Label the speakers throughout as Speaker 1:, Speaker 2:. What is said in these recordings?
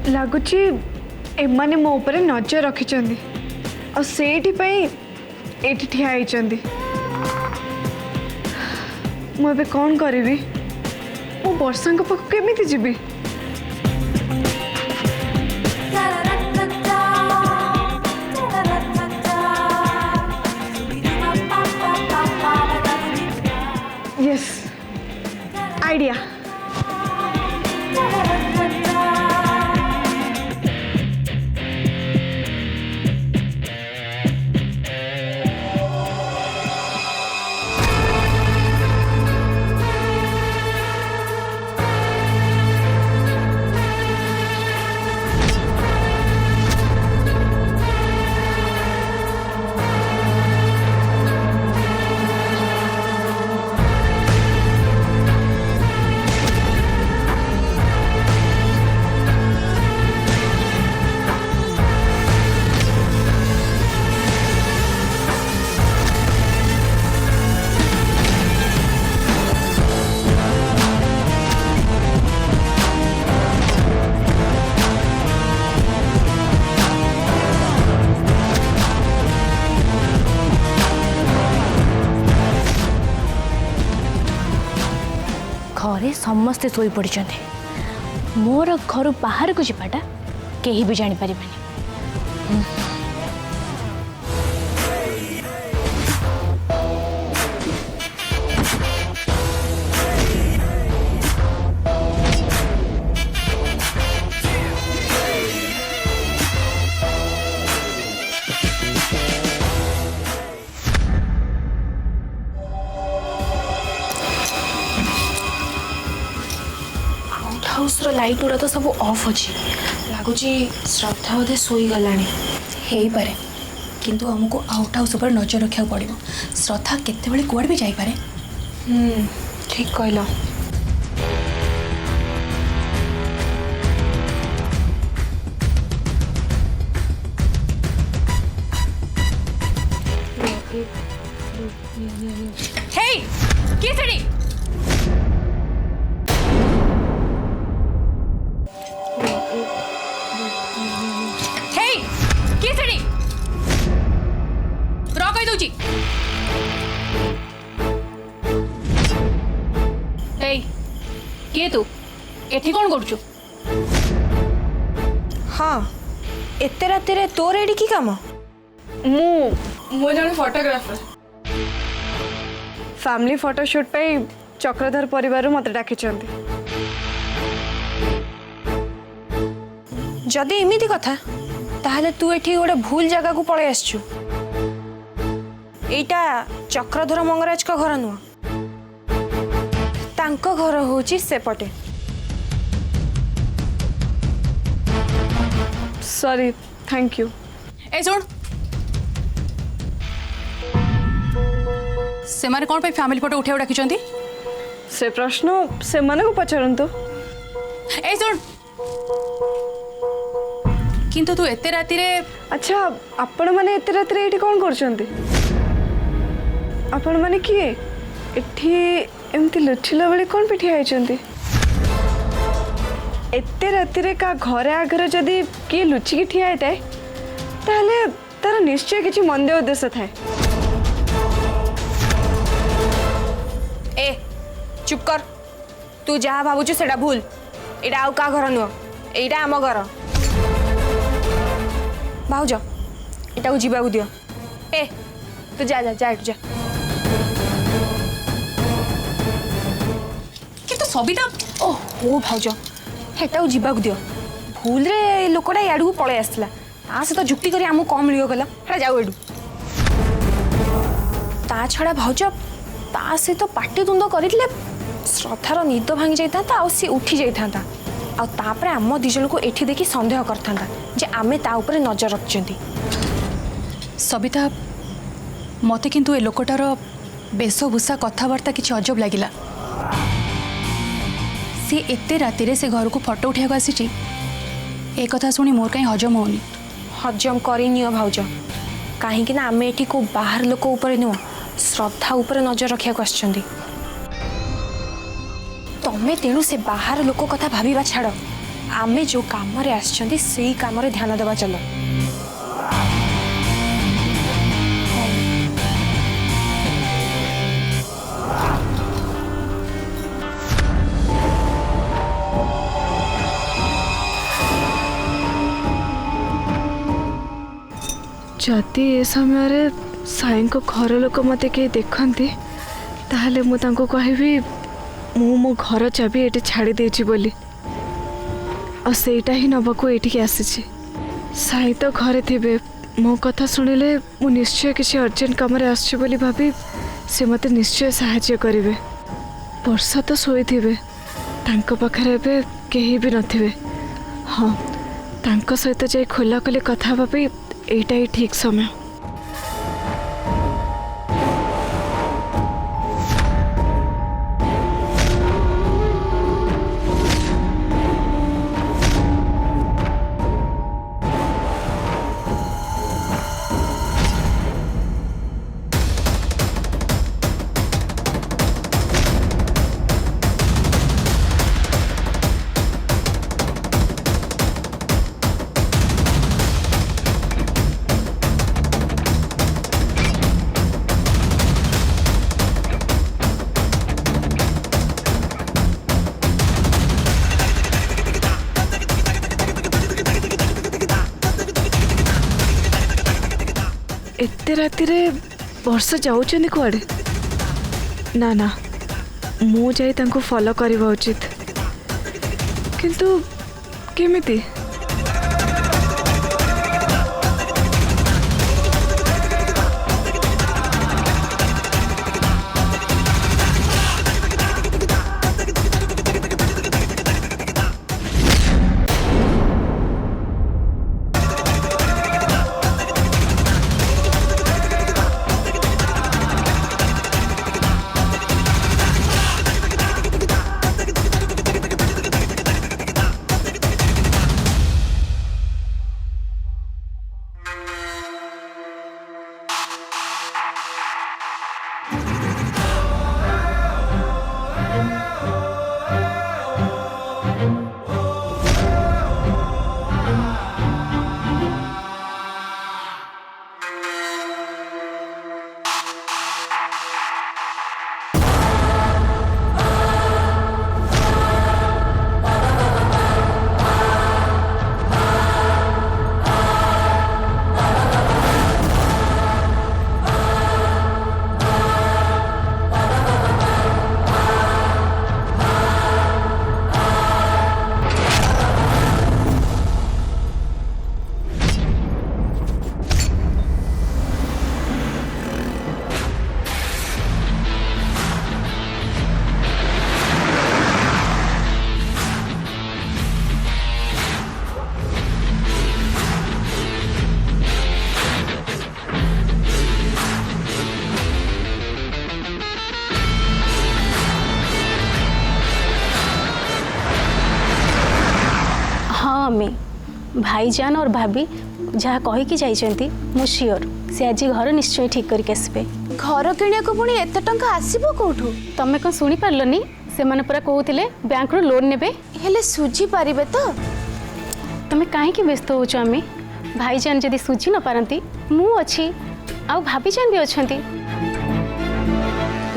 Speaker 1: लगुच एमाने मो ऊपर नजर रखिंट से ठिया होती मुझे कौन करी मो वर्षा पाख केमी जीवी यस आइडिया
Speaker 2: घरे समस्ते सोई पड़ी मोर घर बाहर को जाटा कहीं भी जानी पारे। हाउस लाइट गुड़ा तो सब ऑफ अच्छी लगुच श्रद्धा बोधे सोई गलानी हो पारे किंतु हमको आउट हाउस पर नजर रखा पड़ो। श्रद्धा केते कुआड़ भी जापे। ठीक कहल। किए तू एठी कौन करू?
Speaker 3: हाँ एते राति रे तोर एडी की काम?
Speaker 1: मु जन फोटोग्राफर फैमिली फोटोशूट पे चक्रधर परिवार मत डाकी।
Speaker 3: जदि एमिति कथा ताहले तू एठी गोटे भूल जगह को पळे आसछु। एटा चक्रधर मंगराज का घर नुह, तांको घर होची सेपटे।
Speaker 1: Sorry thank you.
Speaker 4: ए सुन से मारे कौन पे फैमिली फोटो उठे डाकी?
Speaker 1: से प्रश्न से माने को पचारंतु।
Speaker 4: ए सुन किंतु तू एते राति रे
Speaker 1: अच्छा आपण माने एते राति रे एठी कोन करछंती? आपण माने किए एठी एमती लुचिला बेले कोन पिठी आइछंती? एते राति रे का घरे आगरे जदी की लुचि की ठिया आइताय ताले तार निश्चय किछि मंदे उद्देश्य थाए।
Speaker 3: ए चुप कर, तू जहाँ भावुचु सेटा भूल। एटा आउ का घर नुह, एटा आम घर। भाउज एटा को जीवा दियो। ए तू जा जा जा जा।
Speaker 4: किंतु सबिता
Speaker 3: ओ भाउज एटा को जीवा दियो। भूल रे लोकटा याडू पळे आसला, ता से तो जुक्ति करी हमु कम लियो गला। एटा जाऊ एडू। ता छड़ा भाउज ता से तो पाटी तुंद करितले श्रद्धार निद भांगी जाइता आ सी उठी जाइता आ तापर आम दिजन को एठी देखि संदेह करथा जे आमे ता ऊपर नजर रखचंती।
Speaker 4: सबिता मते किंतु ए लोकटार बेशभूषा कथबार्ता किसी अजब लगिला। सी एते राति रे से घर को फोटो उठा आसी ए कथा सुनी मोर कहीं हजम होनी।
Speaker 3: हजम करनी भाउज कहीं आमे एठी को बाहर लोक ऊपर नुह श्रद्धा ऊपर नजर रखा आसचंती। तमे तेणु से बाहर लोक कथा भाविबा छाड़, आमे जो काम रे आछंती सेही काम रे ध्यान देबा चलो।
Speaker 1: जदि ए समय साई को घर लोक मत कहीं देखती ताहले मु तांको कहबी मु मो घर चाबी ये छाड़ी देछि बोली और सेटा ही नबाकू एठिक आसी। साई तो घरे थिबे मो कथा सुनिले मु निश्चय किसी अर्जेंट काम रे आछि बोली भाबी से मते निश्चय सहायता करिवे। वर्षा तो सोई थिबे तांको पाखरे एबे केही भी नथिबे। हाँ तांको सहित जाई खोला खोली कथा भाबी एटा ही ठीक समय। एते राति रे वर्षा जाऊचंदी कुआडे? ना ना मु जाई तांको फॉलो करबा उचित किंतु केमिति?
Speaker 4: मम्मी भाईजान और भाभी जहाँ कहीकि जाइछंती मु श्योर से आज घर निश्चय ठीक करके आसबे।
Speaker 3: घर किणिया को पुणी एते टंका आसीबो कोठू?
Speaker 4: तमे कौन शुणी पारलनी से माने पूरा कहूतिले बैंक रो लोन नेबे
Speaker 3: हेले सुझी पारिबे तो?
Speaker 4: तमे काहे की व्यस्त होचो? आमी भाईजान जदी सुझी न पारंती मु अछि आ भाभीजान भी अछंती।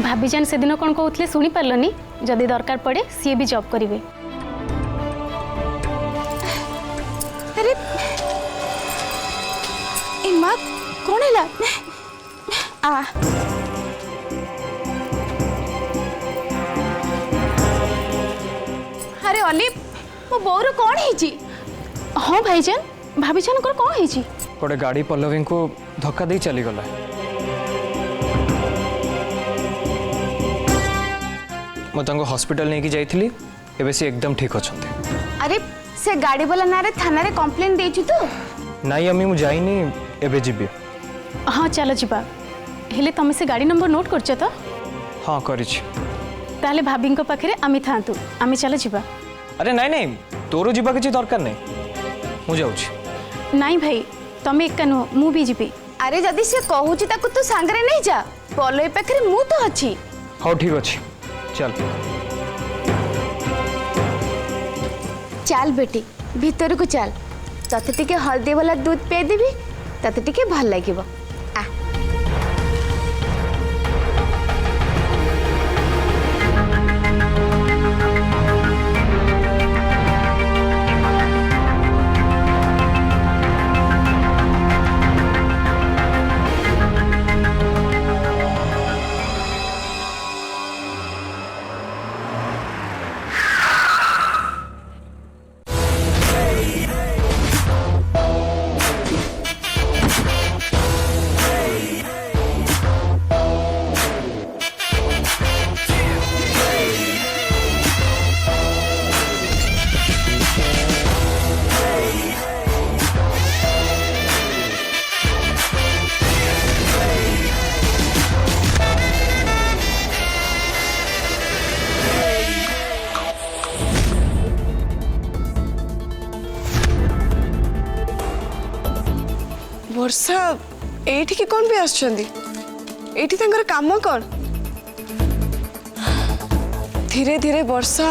Speaker 4: भाभीजान से दिन कोन कहूतिले शुणी पारलनी जदी दरकार पड़े सी भी जॉब करिवे।
Speaker 3: अरे ए मां कोन हैला आ अरे अली मो बोर कोन हेजी?
Speaker 4: हाँ भाईजान भाभीजान को कोन हेजी?
Speaker 5: गोटे गाड़ी पल्लवी को धक्का दे चली गला। मैं हॉस्पिटल नहीं जाइली एबे से एकदम ठीक अछंती।
Speaker 3: अरे से गाड़ी वाला नारे थाना रे कंप्लेन देछु तो?
Speaker 5: नहीं अम्मी मु जाइनी एबे जिबी।
Speaker 4: हाँ चलो जीवा हेले तमे से गाड़ी नंबर नोट करछ तो?
Speaker 5: हाँ करिछि।
Speaker 4: ताले भाभी को पाखरे आमी थांतु आमी चलो जीवा।
Speaker 5: अरे नहीं नहीं तोरो जीवा किछि दरकार नहीं मु जाउछि।
Speaker 4: नहीं भाई तमे एका नुह मु भी जीबी।
Speaker 3: अरे जदी से कहूची ताकू तू सांगरे नहीं जा पलई पाखरे मु तो अछि।
Speaker 5: हाँ ठीक अछि चल।
Speaker 6: चल बेटी भीतर को चल तते टिके हल्दी वाला दूध पे देबी तते टिके भल लागिबो आ
Speaker 1: वर्षा एठी की कौन भी आछंदी एठी तंगर काम कौन धीरे धीरे वर्षा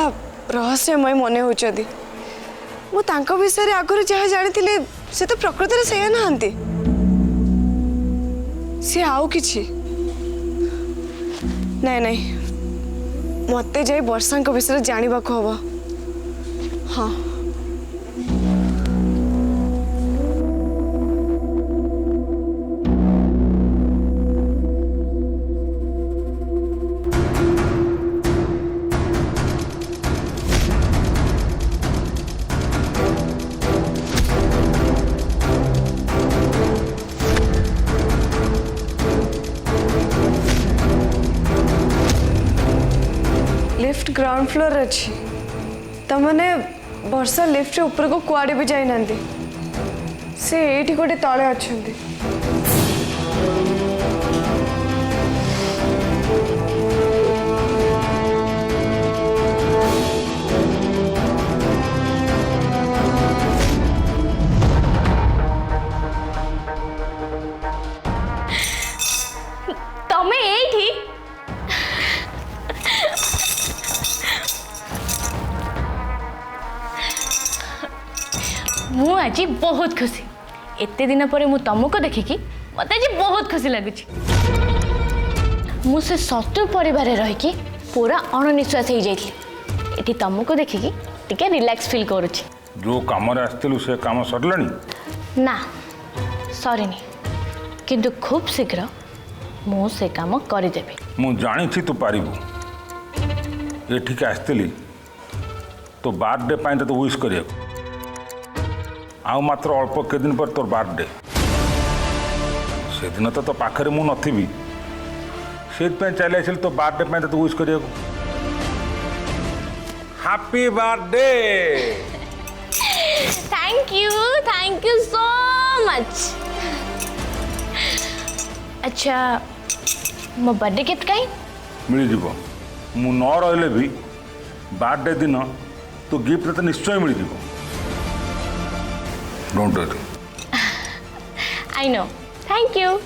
Speaker 1: रहस्यमय मने होचदी मु तांको विषय आगुरी जहाँ जानी से तो प्रकृति में सेया नहांती सी आउ किछि नहीं नहीं मते जाई वर्षा विषय जानिबा को हबो हाँ लिफ्ट ग्राउंड फ्लोर अच्छी तमने वर्षा लिफ्ट ऊपर को कुआड़े भी जाई नांदी से एठी गोटे तले अच्छंदी
Speaker 6: तमे एठी
Speaker 7: मु आज बहुत खुशी एते दिन पर मु तुमको देखिकी मत आज बहुत खुशी लगुच मु से शत्रु परिवार रहीकि पूरा अणनिश्वास हो जाइए एटी तुमको देखिकी टिके रिलैक्स फील करुची
Speaker 8: जो काम आसलु से काम सरलानी
Speaker 7: ना सरीनी किंतु खूब शीघ्र मु से काम करदेवी
Speaker 8: मु जानी थी तू पारिबु एठिक आसली तो बर्थडे पाई तो विश करिया आउ मात्र अल्प के दिन पर तोर बर्थडे से दिन तो पाखरे मु नथिबी से चली आसिल तो बर्थडे पाई तो विश करिया happy birthday
Speaker 7: thank you so much अच्छा मो बर्थडे गिफ्ट कहीं
Speaker 8: मिल जीव मु न रहिले भी बर्थडे दिन तो गिफ्ट तो निश्चय मिल जीव don't worry
Speaker 7: I know thank you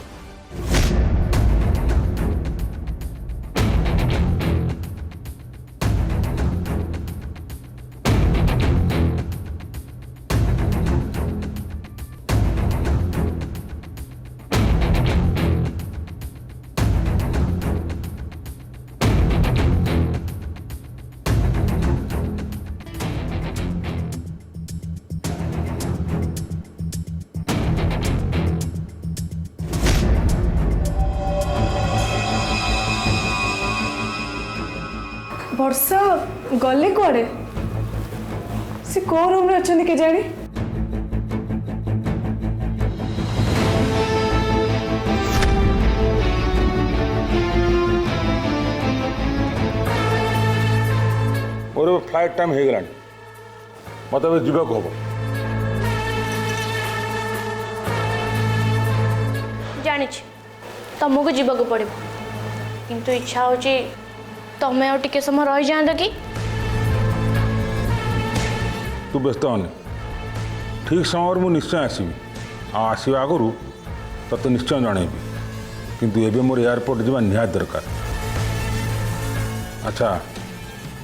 Speaker 1: वर्षा गले कुआड़े से को रूम रे अछंदी के जानी
Speaker 8: और फ्लाइट टाइम हो गलानी मत जीवाक हम
Speaker 7: जानी तुमको जीवाक पड़ो किंतु इच्छा होची तमें और टिके समय रही जात कि
Speaker 8: तू व्यस्त होनी ठीक समय मुझे निश्चय आसबि आसवा आगु तो निश्चय जनइबी किंतु एबे मोर एयरपोर्ट जावा निहात दरकार अच्छा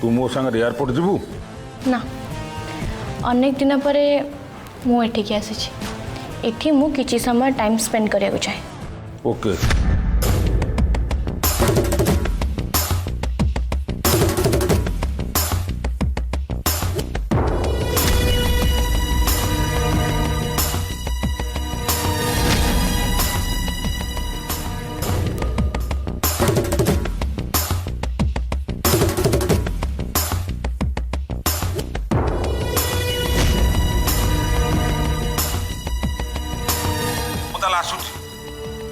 Speaker 8: तू मो संग एयरपोर्ट जीवु
Speaker 7: ना अनेक दिन पर मुझे आसी एठी मु किछि समय टाइम स्पेंड करिया चाहे।
Speaker 8: Okay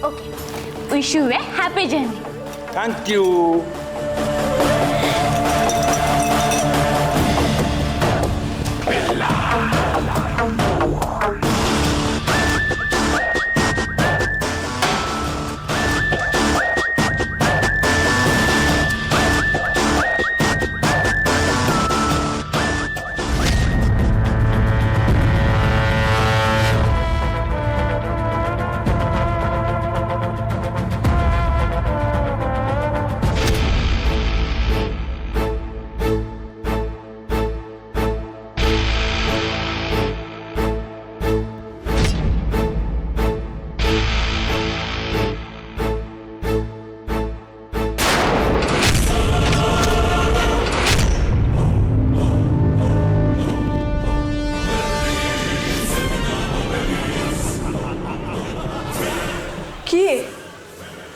Speaker 7: okay wish U A happy journey.
Speaker 8: Thank you.
Speaker 2: किए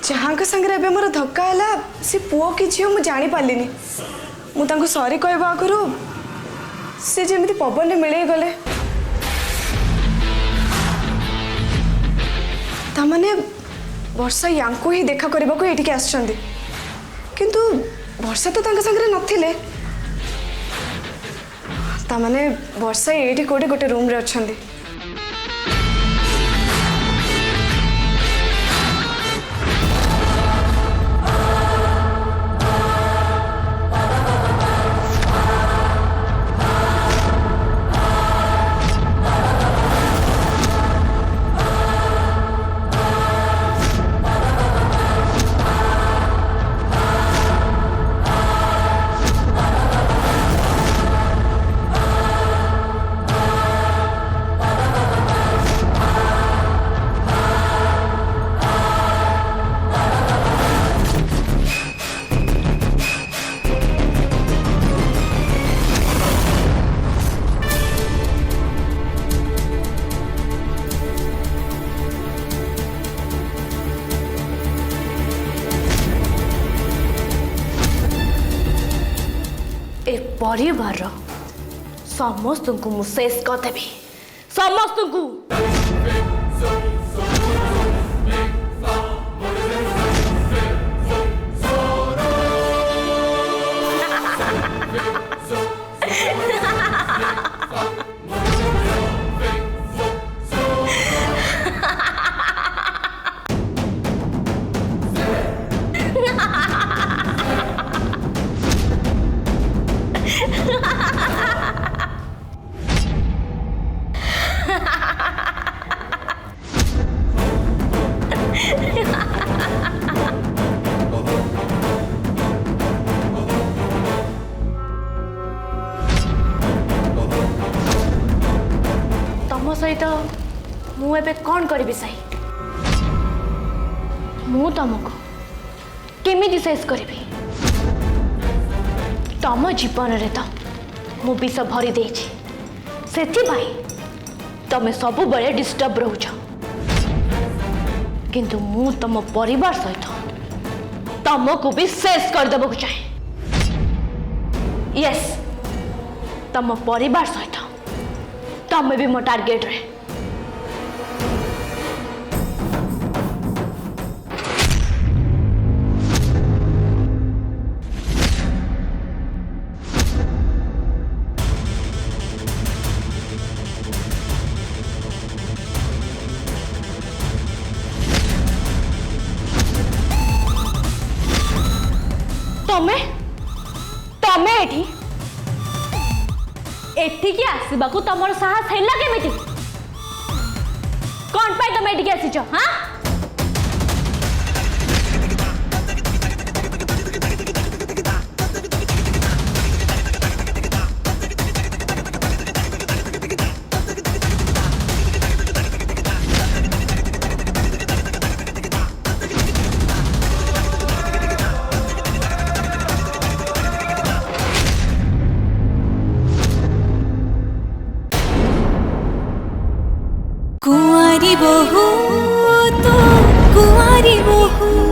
Speaker 2: जहाँ संगे एबे मोर धक्का है सी पुओ कि झील मुझे जानी पार्लिनी मुझे सॉरी कहवा आगु सी जमी पवन में मिले गले ताने वर्षा या ही देखा करने को ये आसुँच किंतु वर्षा तो संगे नथिले ताने वर्षा ये कौटे गोटे रूम रे अच्छा।
Speaker 7: परिवार समस्त को मु शेष करदेवी समस्त को। तम सहित मुझे कौन करी सही मु तुमको केमी शेष करी तम जीवन रे तो मु विष भरी देछि सेथिपाई तमे सब बड़े डिस्टर्ब रोच किंतु मु तम परिवार सहित तमको भी शेष कर देबो चाहे। यस तम परिवार सहित तमे भी मो टार्गेट रे। तमे तमे एठी आसवा को तुम साहस है केमी कौन पाई तुम एठी आसीच हाँ
Speaker 9: बोहू